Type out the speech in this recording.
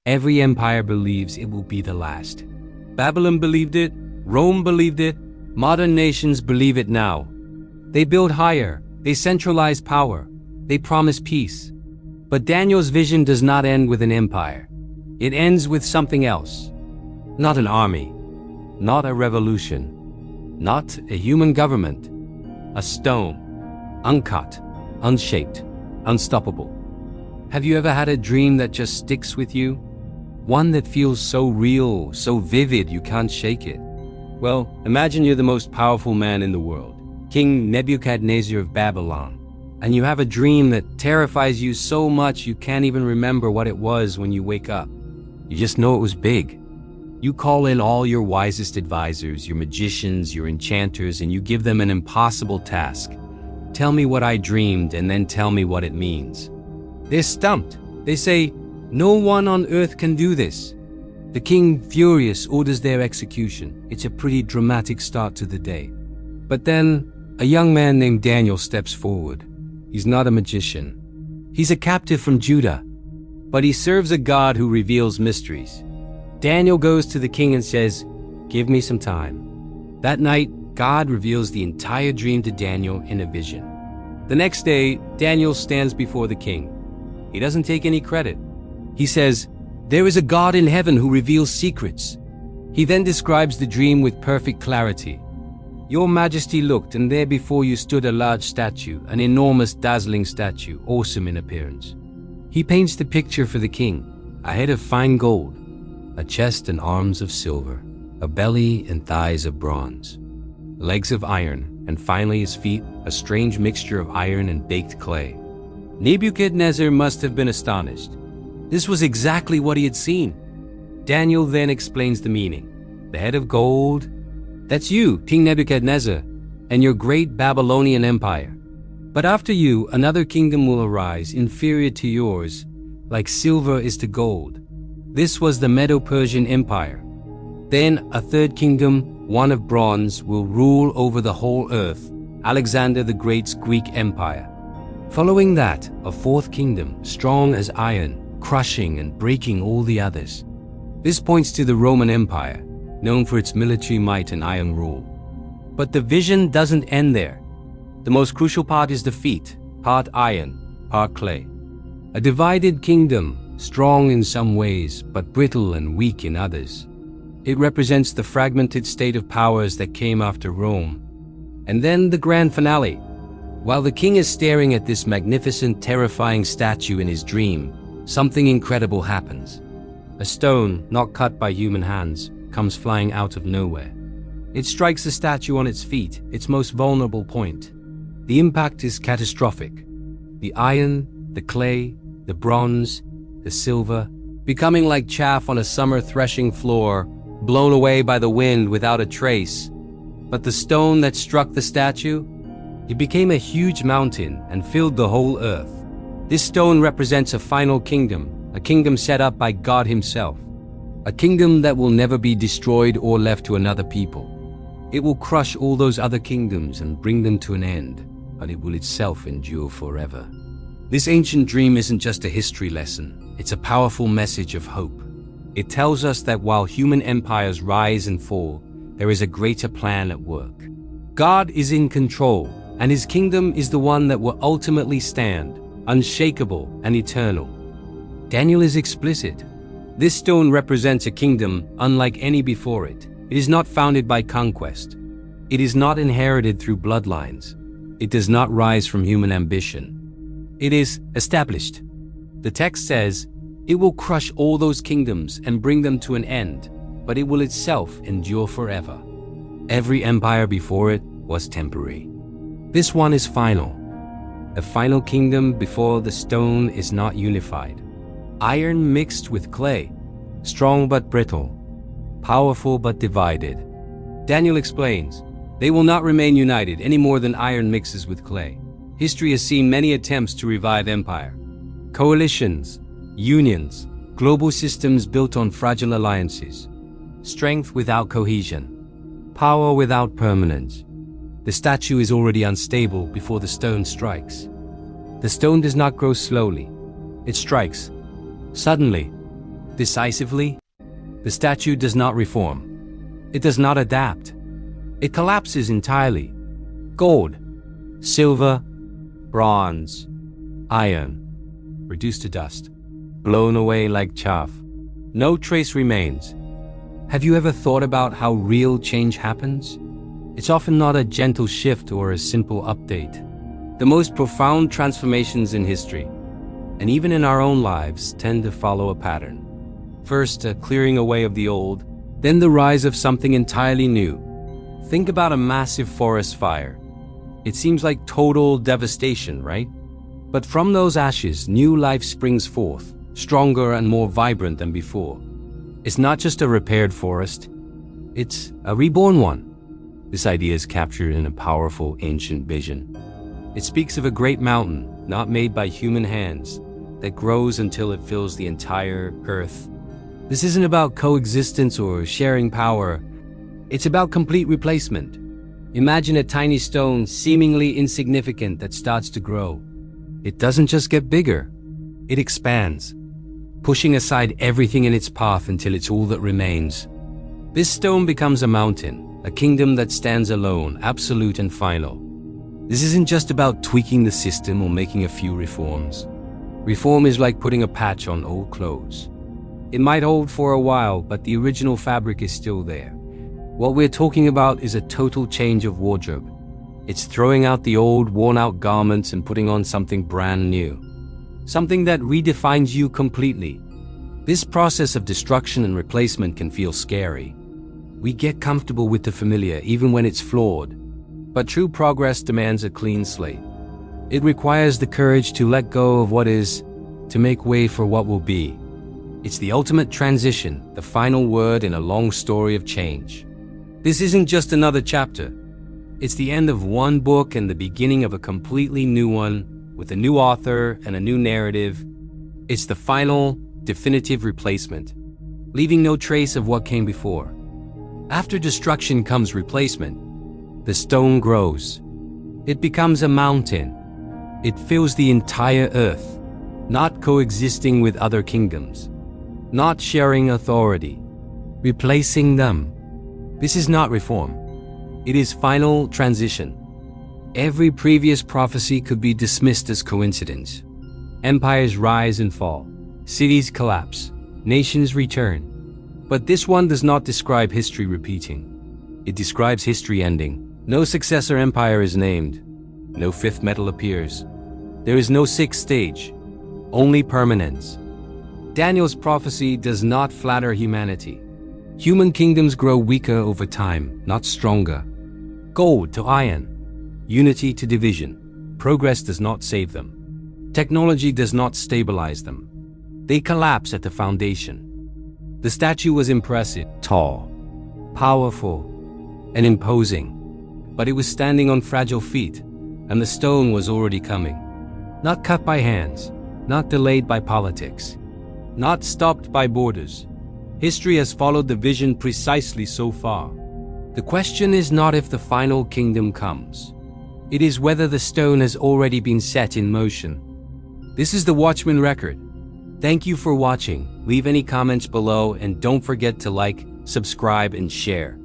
Every empire believes it will be the last. Babylon believed it, Rome believed it, modern nations believe it now. They build higher, they centralize power, they promise peace. But Daniel's vision does not end with an empire. It ends with something else. Not an army, not a revolution, not a human government. A stone, uncut, unshaped, unstoppable. Have you ever had a dream that just sticks with you? One that feels so real, so vivid you can't shake it. Well, imagine you're the most powerful man in the world, King Nebuchadnezzar of Babylon, and you have a dream that terrifies you so much you can't even remember what it was when you wake up. You just know it was big. You call in all your wisest advisors, your magicians, your enchanters, and you give them an impossible task. Tell me what I dreamed and then tell me what it means. They're stumped. They say, no one on earth can do this. The king, furious, orders their execution. It's a pretty dramatic start to the day. But then, a young man named Daniel steps forward. He's not a magician. He's a captive from Judah, but he serves a God who reveals mysteries. Daniel goes to the king and says, "Give me some time." That night, God reveals the entire dream to Daniel in a vision. The next day, Daniel stands before the king. He doesn't take any credit. He says, "There is a God in heaven who reveals secrets." He then describes the dream with perfect clarity. "Your Majesty looked, and there before you stood a large statue, an enormous, dazzling statue, awesome in appearance." He paints the picture for the king: a head of fine gold, a chest and arms of silver, a belly and thighs of bronze, legs of iron, and finally his feet, a strange mixture of iron and baked clay. Nebuchadnezzar must have been astonished. This was exactly what he had seen. Daniel then explains the meaning. The head of gold, that's you, King Nebuchadnezzar, and your great Babylonian empire. But after you, another kingdom will arise, inferior to yours, like silver is to gold. This was the Medo-Persian Empire. Then a third kingdom, one of bronze, will rule over the whole earth, Alexander the Great's Greek Empire. Following that, a fourth kingdom, strong as iron, crushing and breaking all the others. This points to the Roman Empire, known for its military might and iron rule. But the vision doesn't end there. The most crucial part is the feet, part iron, part clay. A divided kingdom, strong in some ways, but brittle and weak in others. It represents the fragmented state of powers that came after Rome. And then the grand finale. While the king is staring at this magnificent, terrifying statue in his dream, something incredible happens. A stone, not cut by human hands, comes flying out of nowhere. It strikes the statue on its feet, its most vulnerable point. The impact is catastrophic. The iron, the clay, the bronze, the silver, becoming like chaff on a summer threshing floor, blown away by the wind without a trace. But the stone that struck the statue, it became a huge mountain and filled the whole earth. This stone represents a final kingdom, a kingdom set up by God himself. A kingdom that will never be destroyed or left to another people. It will crush all those other kingdoms and bring them to an end, but it will itself endure forever. This ancient dream isn't just a history lesson, it's a powerful message of hope. It tells us that while human empires rise and fall, there is a greater plan at work. God is in control, and his kingdom is the one that will ultimately stand, unshakable and eternal. Daniel is explicit. This stone represents a kingdom unlike any before it. It is not founded by conquest. It is not inherited through bloodlines. It does not rise from human ambition. It is established. The text says, it will crush all those kingdoms and bring them to an end, but it will itself endure forever. Every empire before it was temporary. This one is final. A final kingdom before the stone is not unified. Iron mixed with clay, strong but brittle, powerful but divided. Daniel explains, they will not remain united any more than iron mixes with clay. History has seen many attempts to revive empire. Coalitions, unions, global systems built on fragile alliances. Strength without cohesion. Power without permanence. The statue is already unstable before the stone strikes. The stone does not grow slowly. It strikes. Suddenly, decisively. The statue does not reform. It does not adapt. It collapses entirely. Gold, silver, bronze, iron, reduced to dust, blown away like chaff. No trace remains. Have you ever thought about how real change happens? It's often not a gentle shift or a simple update. The most profound transformations in history, and even in our own lives, tend to follow a pattern. First, a clearing away of the old, then the rise of something entirely new. Think about a massive forest fire. It seems like total devastation, right? But from those ashes, new life springs forth, stronger and more vibrant than before. It's not just a repaired forest, it's a reborn one. This idea is captured in a powerful ancient vision. It speaks of a great mountain, not made by human hands, that grows until it fills the entire earth. This isn't about coexistence or sharing power. It's about complete replacement. Imagine a tiny stone, seemingly insignificant, that starts to grow. It doesn't just get bigger, it expands, pushing aside everything in its path until it's all that remains. This stone becomes a mountain, a kingdom that stands alone, absolute and final. This isn't just about tweaking the system or making a few reforms. Reform is like putting a patch on old clothes. It might hold for a while, but the original fabric is still there. What we're talking about is a total change of wardrobe. It's throwing out the old, worn-out garments and putting on something brand new. Something that redefines you completely. This process of destruction and replacement can feel scary. We get comfortable with the familiar, even when it's flawed. But true progress demands a clean slate. It requires the courage to let go of what is, to make way for what will be. It's the ultimate transition, the final word in a long story of change. This isn't just another chapter. It's the end of one book and the beginning of a completely new one, with a new author and a new narrative. It's the final, definitive replacement, leaving no trace of what came before. After destruction comes replacement. The stone grows. It becomes a mountain. It fills the entire earth, not coexisting with other kingdoms, not sharing authority, replacing them. This is not reform. It is final transition. Every previous prophecy could be dismissed as coincidence. Empires rise and fall. Cities collapse. Nations return. But this one does not describe history repeating. It describes history ending. No successor empire is named. No fifth metal appears. There is no sixth stage. Only permanence. Daniel's prophecy does not flatter humanity. Human kingdoms grow weaker over time, not stronger. Gold to iron. Unity to division. Progress does not save them. Technology does not stabilize them. They collapse at the foundation. The statue was impressive, tall, powerful, and imposing. But it was standing on fragile feet, and the stone was already coming. Not cut by hands, not delayed by politics, not stopped by borders. History has followed the vision precisely so far. The question is not if the final kingdom comes. It is whether the stone has already been set in motion. This is the Watchman record. Thank you for watching. Leave any comments below and don't forget to like, subscribe, and share.